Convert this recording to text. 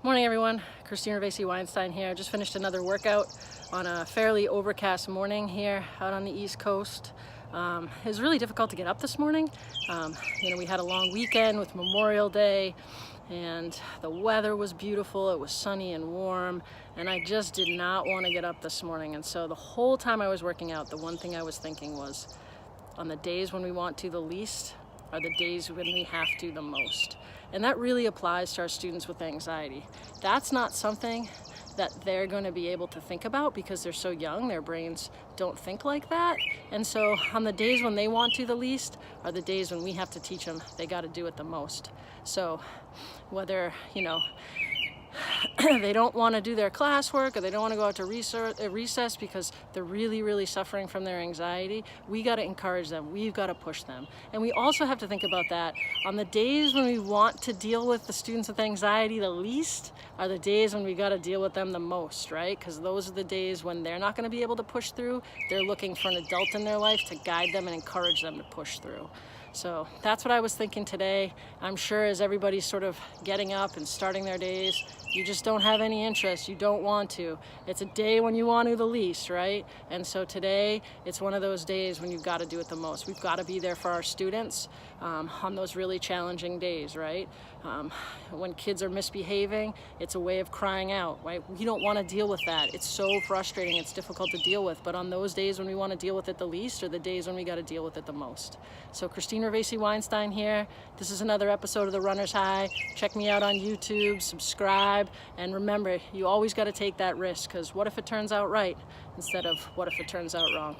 Morning everyone, Ravesi-Weinstein here. Just finished another workout on a fairly overcast morning here out on the East Coast. It was really difficult to get up this morning. We had a long weekend with Memorial Day and the weather was beautiful. It was sunny and warm and I just did not want to get up this morning. And so the whole time I was working out, the one thing I was thinking was, on the days when we want to the least are the days when we have to the most. And that really applies to our students with anxiety. That's not something that they're going to be able to think about because they're so young, their brains don't think like that. And so on the days when they want to the least are the days when we have to teach them they got to do it the most. So whether, they don't want to do their classwork or they don't want to go out to recess because they're really suffering from their anxiety, we got to encourage them. We've got to push them. And we also have to think about that on the days when we want to deal with the students with anxiety the least are the days when we got to deal with them the most, right? Because those are the days when they're not going to be able to push through. They're looking for an adult in their life to guide them and encourage them to push through. So that's what I was thinking today. I'm sure as everybody's sort of getting up and starting their days, you just don't have any interest, you don't want to. It's a day when you want to the least, right? And so today, it's one of those days when you've got to do it the most. We've got to be there for our students on those really challenging days, right? When kids are misbehaving, it's a way of crying out, right? We don't want to deal with that. It's so frustrating, it's difficult to deal with, but on those days when we want to deal with it the least are the days when we got to deal with it the most. So Ravesi-Weinstein here. This is another episode of The Runner's High. Check me out on YouTube, subscribe, and remember, you always got to take that risk because what if it turns out right instead of what if it turns out wrong?